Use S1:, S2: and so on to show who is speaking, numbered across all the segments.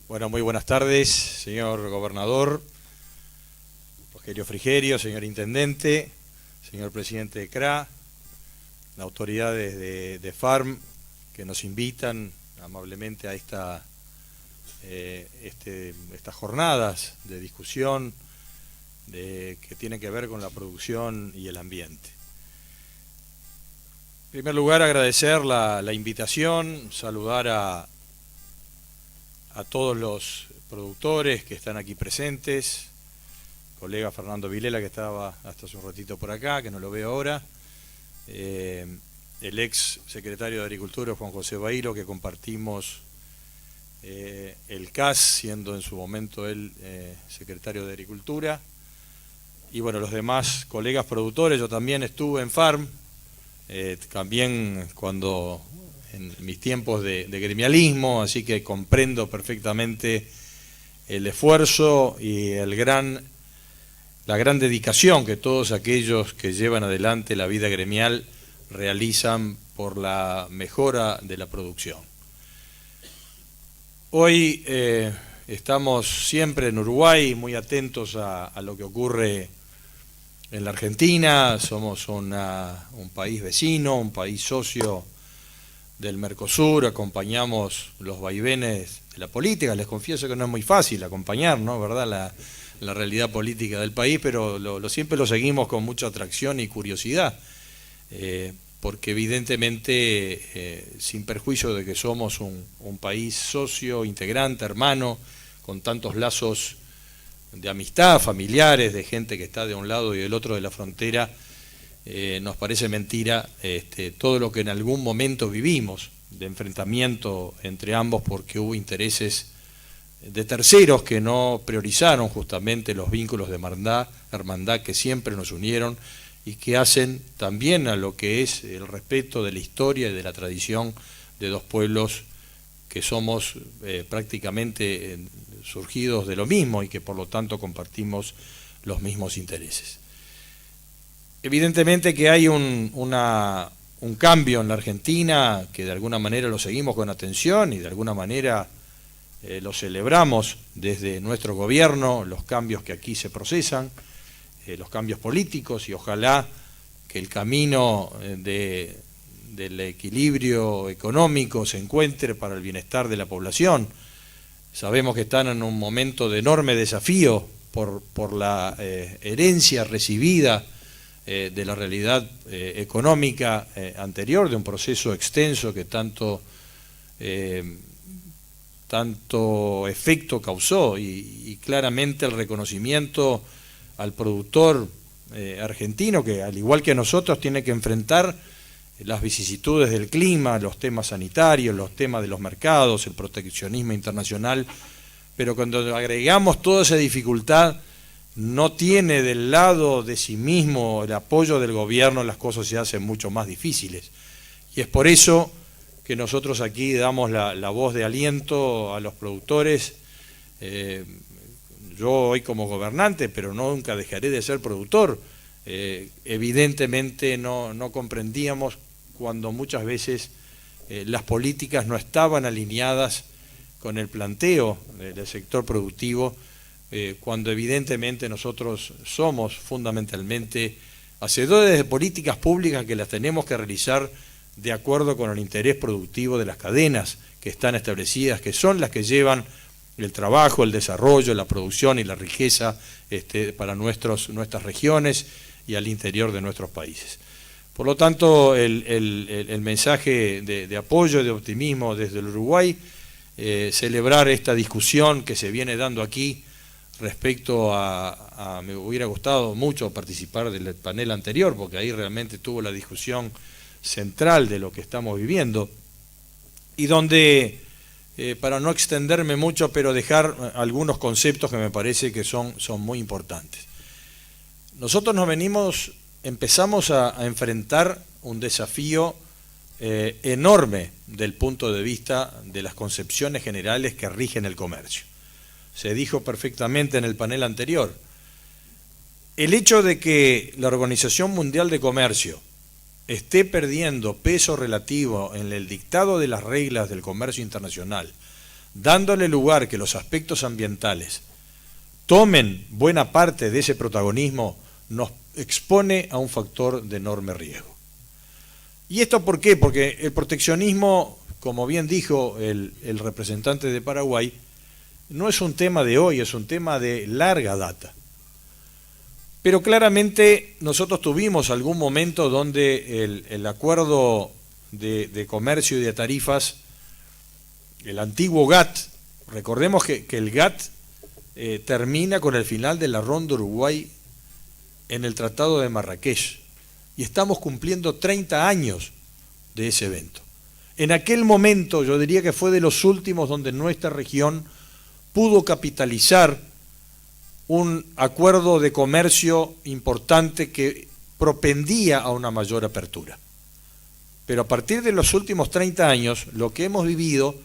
S1: Bueno, muy buenas tardes, señor gobernador, Rogelio Frigerio, señor intendente, señor presidente de CRA, las autoridades de FARM que nos invitan amablemente a estas jornadas de discusión que tienen que ver con la producción y el ambiente. En primer lugar, agradecer la invitación, saludar a todos los productores que están aquí presentes, colega Fernando Vilela, que estaba hasta hace un ratito por acá, que no lo veo ahora, el ex secretario de Agricultura, Juan José Bailo, que compartimos el CAS, siendo en su momento él secretario de Agricultura, y bueno, los demás colegas productores. Yo también estuve en FARM, también cuando en mis tiempos de gremialismo, así que comprendo perfectamente el esfuerzo y la gran dedicación que todos aquellos que llevan adelante la vida gremial realizan por la mejora de la producción. Hoy estamos siempre en Uruguay muy atentos a lo que ocurre en la Argentina. Somos un país vecino, un país socio del Mercosur, acompañamos los vaivenes de la política. Les confieso que no es muy fácil acompañar, ¿no? ¿Verdad? La realidad política del país, pero siempre lo seguimos con mucha atracción y curiosidad, porque evidentemente, sin perjuicio de que somos un país socio, integrante, hermano, con tantos lazos de amistad, familiares, de gente que está de un lado y del otro de la frontera, nos parece mentira todo lo que en algún momento vivimos de enfrentamiento entre ambos, porque hubo intereses de terceros que no priorizaron justamente los vínculos de hermandad que siempre nos unieron y que hacen también a lo que es el respeto de la historia y de la tradición de dos pueblos que somos prácticamente surgidos de lo mismo y que por lo tanto compartimos los mismos intereses. Evidentemente que hay un cambio en la Argentina, que de alguna manera lo seguimos con atención y de alguna manera lo celebramos desde nuestro gobierno, los cambios que aquí se procesan, los cambios políticos, y ojalá que el camino del equilibrio económico se encuentre para el bienestar de la población. Sabemos que están en un momento de enorme desafío por la herencia recibida de la realidad económica anterior, de un proceso extenso que tanto efecto causó, y claramente el reconocimiento al productor argentino, que al igual que nosotros tiene que enfrentar las vicisitudes del clima, los temas sanitarios, los temas de los mercados, el proteccionismo internacional, pero cuando agregamos toda esa dificultad, no tiene del lado de sí mismo el apoyo del gobierno, las cosas se hacen mucho más difíciles. Y es por eso que nosotros aquí damos la voz de aliento a los productores. Yo hoy como gobernante, pero nunca dejaré de ser productor, evidentemente no comprendíamos cuando muchas veces las políticas no estaban alineadas con el planteo del sector productivo, cuando evidentemente nosotros somos fundamentalmente hacedores de políticas públicas que las tenemos que realizar de acuerdo con el interés productivo de las cadenas que están establecidas, que son las que llevan el trabajo, el desarrollo, la producción y la riqueza para nuestras regiones y al interior de nuestros países. Por lo tanto, el mensaje de apoyo, de optimismo desde el Uruguay, celebrar esta discusión que se viene dando aquí respecto me hubiera gustado mucho participar del panel anterior, porque ahí realmente tuvo la discusión central de lo que estamos viviendo, y donde, para no extenderme mucho, pero dejar algunos conceptos que me parece que son muy importantes. Nosotros empezamos a enfrentar un desafío enorme del punto de vista de las concepciones generales que rigen el comercio. Se dijo perfectamente en el panel anterior, el hecho de que la Organización Mundial de Comercio esté perdiendo peso relativo en el dictado de las reglas del comercio internacional dándole lugar que los aspectos ambientales tomen buena parte de ese protagonismo, nos expone a un factor de enorme riesgo. ¿Y esto por qué? Porque el proteccionismo, como bien dijo el representante de Paraguay, no es un tema de hoy, es un tema de larga data. Pero claramente nosotros tuvimos algún momento donde el acuerdo de comercio y de tarifas, el antiguo GATT, recordemos que el GATT termina con el final de la ronda Uruguay en el Tratado de Marrakech, y estamos cumpliendo 30 años de ese evento. En aquel momento yo diría que fue de los últimos donde nuestra región pudo capitalizar un acuerdo de comercio importante que propendía a una mayor apertura. Pero a partir de los últimos 30 años, lo que hemos vivido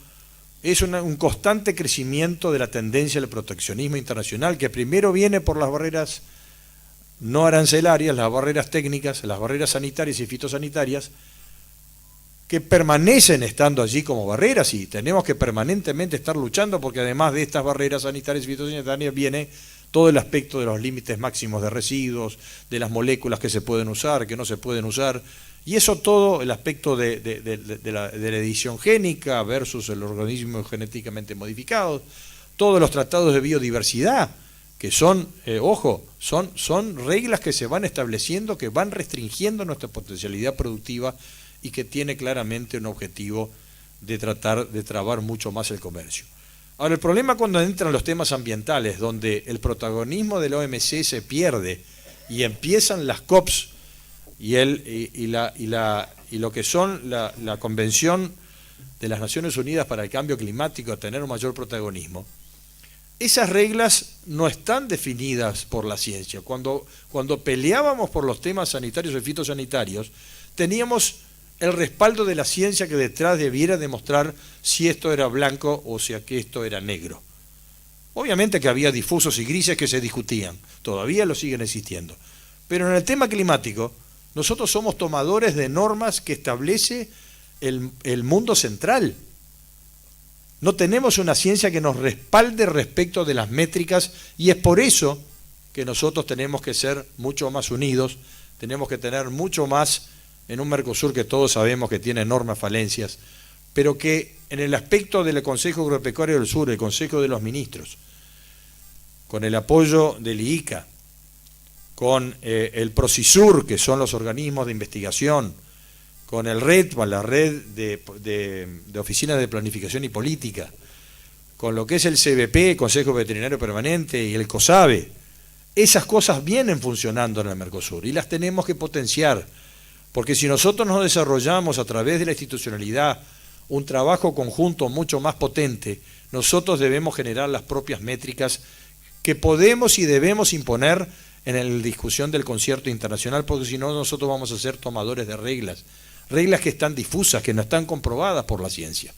S1: es un constante crecimiento de la tendencia del proteccionismo internacional, que primero viene por las barreras no arancelarias, las barreras técnicas, las barreras sanitarias y fitosanitarias, que permanecen estando allí como barreras, y tenemos que permanentemente estar luchando, porque además de estas barreras sanitarias y fitosanitarias viene todo el aspecto de los límites máximos de residuos, de las moléculas que se pueden usar, que no se pueden usar, y eso todo, el aspecto de la edición génica versus el organismo genéticamente modificado, todos los tratados de biodiversidad, que son, son reglas que se van estableciendo, que van restringiendo nuestra potencialidad productiva y que tiene claramente un objetivo de tratar de trabar mucho más el comercio. Ahora, el problema cuando entran los temas ambientales, donde el protagonismo del OMC se pierde y empiezan las COPs y lo que son la Convención de las Naciones Unidas para el Cambio Climático a tener un mayor protagonismo, esas reglas no están definidas por la ciencia. Cuando peleábamos por los temas sanitarios y fitosanitarios, teníamos el respaldo de la ciencia que detrás debiera demostrar si esto era blanco o si esto era negro. Obviamente que había difusos y grises que se discutían, todavía lo siguen existiendo. Pero en el tema climático, nosotros somos tomadores de normas que establece el mundo central. No tenemos una ciencia que nos respalde respecto de las métricas, y es por eso que nosotros tenemos que ser mucho más unidos, tenemos que tener mucho más en un Mercosur que todos sabemos que tiene enormes falencias, pero que en el aspecto del Consejo Agropecuario del Sur, el Consejo de los Ministros, con el apoyo del IICA, con el Procisur, que son los organismos de investigación, con el REDPA, la red de oficinas de planificación y política, con lo que es el CBP, Consejo Veterinario Permanente, y el COSABE, esas cosas vienen funcionando en el Mercosur y las tenemos que potenciar, porque si nosotros nos desarrollamos a través de la institucionalidad un trabajo conjunto mucho más potente, nosotros debemos generar las propias métricas que podemos y debemos imponer en la discusión del concierto internacional, porque si no nosotros vamos a ser tomadores de reglas que están difusas, que no están comprobadas por la ciencia,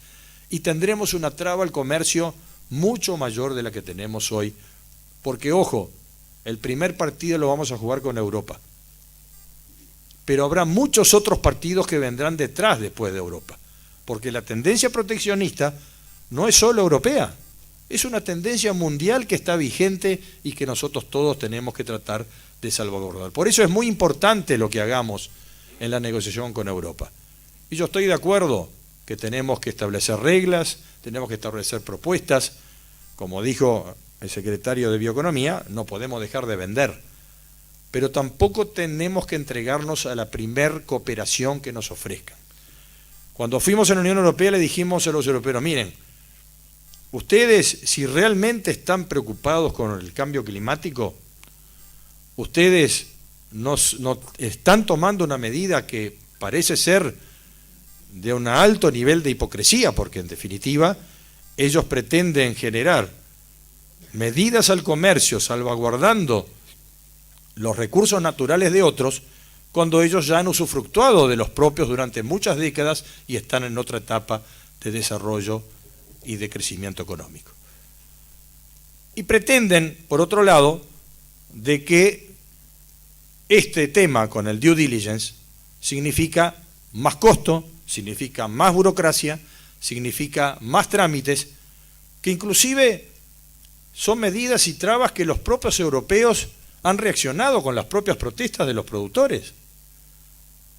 S1: y tendremos una traba al comercio mucho mayor de la que tenemos hoy, porque ojo, el primer partido lo vamos a jugar con Europa, pero habrá muchos otros partidos que vendrán detrás después de Europa, porque la tendencia proteccionista no es solo europea, es una tendencia mundial que está vigente y que nosotros todos tenemos que tratar de salvaguardar. Por eso es muy importante lo que hagamos en la negociación con Europa. Y yo estoy de acuerdo que tenemos que establecer reglas, tenemos que establecer propuestas. Como dijo el secretario de Bioeconomía, no podemos dejar de vender, pero tampoco tenemos que entregarnos a la primer cooperación que nos ofrezcan. Cuando fuimos a la Unión Europea le dijimos a los europeos, miren, ustedes si realmente están preocupados con el cambio climático, ustedes no están tomando una medida que parece ser de un alto nivel de hipocresía, porque en definitiva ellos pretenden generar medidas al comercio salvaguardando los recursos naturales de otros, cuando ellos ya han usufructuado de los propios durante muchas décadas y están en otra etapa de desarrollo y de crecimiento económico. Y pretenden, por otro lado, de que este tema con el due diligence significa más costo, significa más burocracia, significa más trámites, que inclusive son medidas y trabas que los propios europeos han reaccionado con las propias protestas de los productores,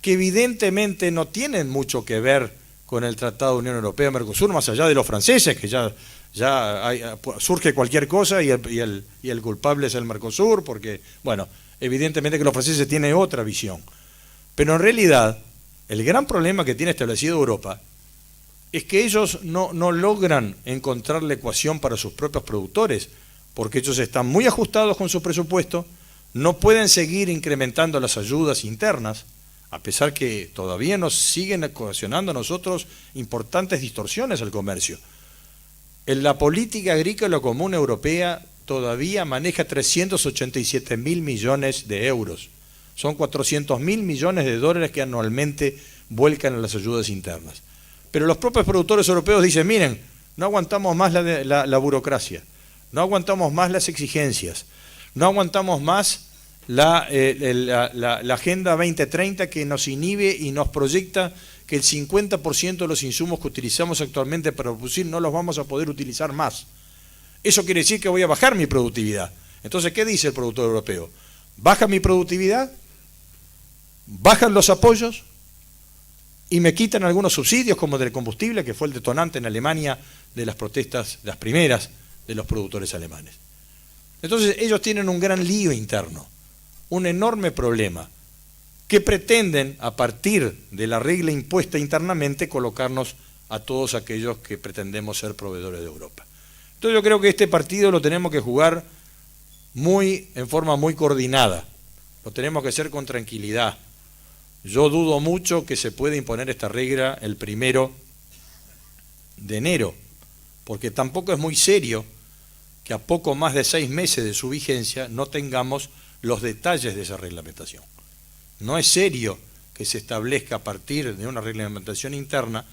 S1: que evidentemente no tienen mucho que ver con el Tratado de Unión Europea-Mercosur, más allá de los franceses, que ya surge cualquier cosa y el culpable es el Mercosur, porque, bueno, evidentemente que los franceses tienen otra visión. Pero en realidad, el gran problema que tiene establecido Europa es que ellos no logran encontrar la ecuación para sus propios productores, porque ellos están muy ajustados con su presupuesto, no pueden seguir incrementando las ayudas internas, a pesar que todavía nos siguen ocasionando a nosotros importantes distorsiones al comercio. En la política agrícola común europea todavía maneja 387.000 millones de euros. Son 400.000 millones de dólares que anualmente vuelcan a las ayudas internas. Pero los propios productores europeos dicen, miren, no aguantamos más la burocracia, no aguantamos más las exigencias, no aguantamos más la Agenda 2030 que nos inhibe y nos proyecta que el 50% de los insumos que utilizamos actualmente para producir no los vamos a poder utilizar más. Eso quiere decir que voy a bajar mi productividad. Entonces, ¿qué dice el productor europeo? Baja mi productividad, bajan los apoyos y me quitan algunos subsidios como del combustible, que fue el detonante en Alemania de las protestas, las primeras de los productores alemanes. Entonces ellos tienen un gran lío interno, un enorme problema, que pretenden, a partir de la regla impuesta internamente, colocarnos a todos aquellos que pretendemos ser proveedores de Europa. Entonces yo creo que este partido lo tenemos que jugar en forma muy coordinada, lo tenemos que hacer con tranquilidad. Yo dudo mucho que se pueda imponer esta regla el 1 de enero, porque tampoco es muy serio que a poco más de 6 meses de su vigencia no tengamos los detalles de esa reglamentación. No es serio que se establezca a partir de una reglamentación interna,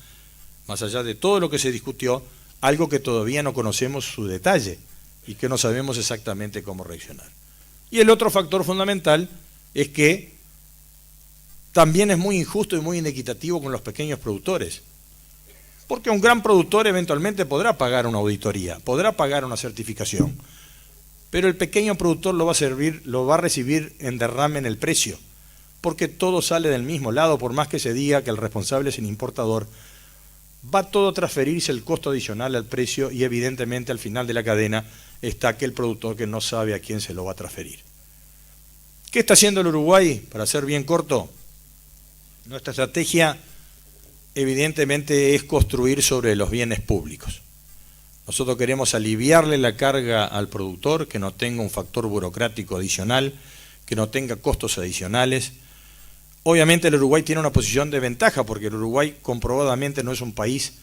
S1: más allá de todo lo que se discutió, algo que todavía no conocemos su detalle y que no sabemos exactamente cómo reaccionar. Y el otro factor fundamental es que también es muy injusto y muy inequitativo con los pequeños productores, porque un gran productor eventualmente podrá pagar una auditoría, podrá pagar una certificación, pero el pequeño productor lo va a recibir en derrame en el precio, porque todo sale del mismo lado, por más que se diga que el responsable es el importador, va todo a transferirse el costo adicional al precio y evidentemente al final de la cadena está aquel productor que no sabe a quién se lo va a transferir. ¿Qué está haciendo el Uruguay? Para ser bien corto, nuestra estrategia evidentemente es construir sobre los bienes públicos. Nosotros queremos aliviarle la carga al productor, que no tenga un factor burocrático adicional, que no tenga costos adicionales. Obviamente el Uruguay tiene una posición de ventaja, porque el Uruguay comprobadamente no es un país,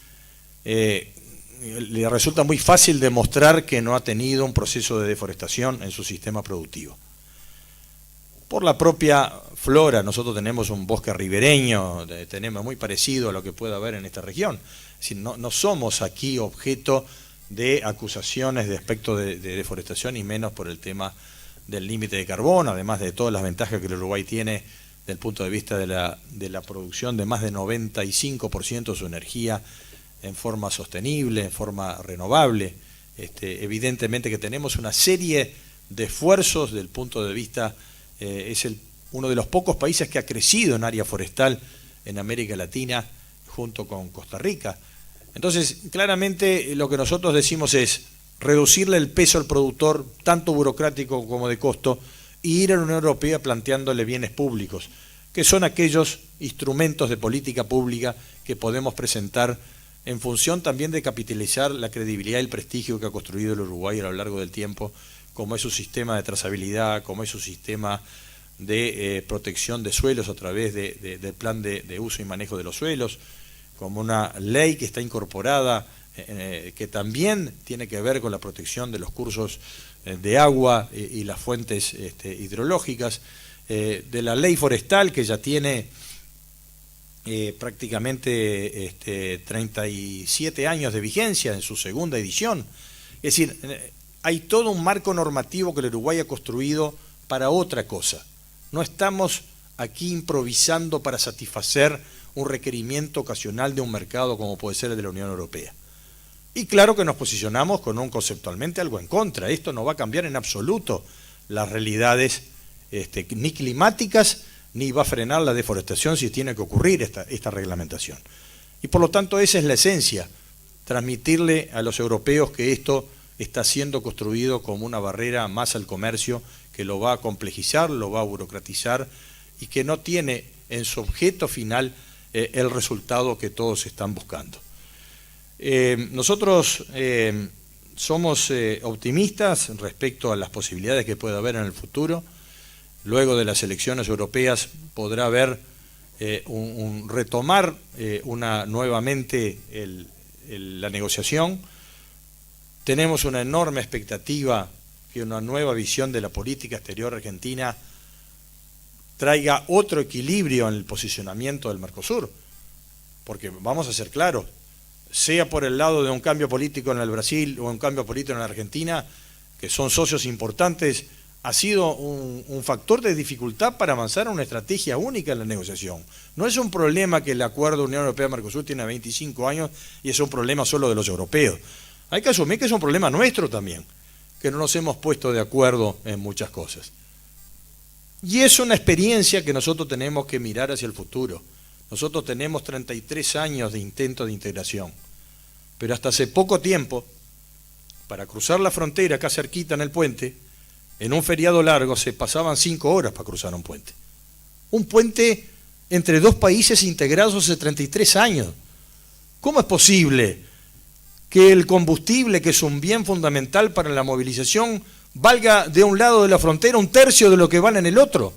S1: le resulta muy fácil demostrar que no ha tenido un proceso de deforestación en su sistema productivo. Por la propia flora, nosotros tenemos un bosque ribereño, tenemos muy parecido a lo que pueda haber en esta región. Es decir, no somos aquí objeto de acusaciones de aspecto de deforestación y menos por el tema del límite de carbono, además de todas las ventajas que el Uruguay tiene desde el punto de vista de la producción de más de 95% de su energía en forma sostenible, en forma renovable. Evidentemente que tenemos una serie de esfuerzos desde el punto de vista, es uno de los pocos países que ha crecido en área forestal en América Latina junto con Costa Rica. Entonces, claramente lo que nosotros decimos es reducirle el peso al productor, tanto burocrático como de costo, y ir a la Unión Europea planteándole bienes públicos, que son aquellos instrumentos de política pública que podemos presentar en función también de capitalizar la credibilidad y el prestigio que ha construido el Uruguay a lo largo del tiempo, como es su sistema de trazabilidad, como es su sistema de protección de suelos a través del plan de uso y manejo de los suelos, como una ley que está incorporada, que también tiene que ver con la protección de los cursos de agua y las fuentes hidrológicas, de la ley forestal que ya tiene prácticamente 37 años de vigencia en su segunda edición. Es decir, hay todo un marco normativo que el Uruguay ha construido para otra cosa. No estamos aquí improvisando para satisfacer un requerimiento ocasional de un mercado como puede ser el de la Unión Europea. Y claro que nos posicionamos con un conceptualmente algo en contra. Esto no va a cambiar en absoluto las realidades ni climáticas, ni va a frenar la deforestación si tiene que ocurrir esta reglamentación. Y por lo tanto esa es la esencia, transmitirle a los europeos que esto está siendo construido como una barrera más al comercio, que lo va a complejizar, lo va a burocratizar y que no tiene en su objeto final el resultado que todos están buscando. Nosotros somos optimistas respecto a las posibilidades que puede haber en el futuro. Luego de las elecciones europeas podrá haber retomar nuevamente la negociación. Tenemos una enorme expectativa que una nueva visión de la política exterior argentina traiga otro equilibrio en el posicionamiento del Mercosur, porque vamos a ser claros, sea por el lado de un cambio político en el Brasil o un cambio político en la Argentina, que son socios importantes, ha sido un factor de dificultad para avanzar en una estrategia única en la negociación. No es un problema que el acuerdo Unión Europea-Mercosur tiene 25 años y es un problema solo de los europeos. Hay que asumir que es un problema nuestro también, que no nos hemos puesto de acuerdo en muchas cosas. Y es una experiencia que nosotros tenemos que mirar hacia el futuro. Nosotros tenemos 33 años de intento de integración, pero hasta hace poco tiempo, para cruzar la frontera acá cerquita en el puente, en un feriado largo se pasaban 5 horas para cruzar un puente. Un puente entre dos países integrados hace 33 años. ¿Cómo es posible que el combustible, que es un bien fundamental para la movilización, valga de un lado de la frontera un tercio de lo que vale en el otro?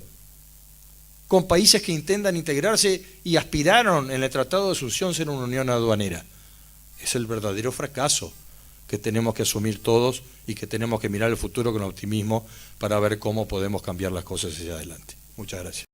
S1: Con países que intentan integrarse y aspiraron en el Tratado de Asunción ser una unión aduanera. Es el verdadero fracaso que tenemos que asumir todos y que tenemos que mirar el futuro con optimismo para ver cómo podemos cambiar las cosas hacia adelante. Muchas gracias.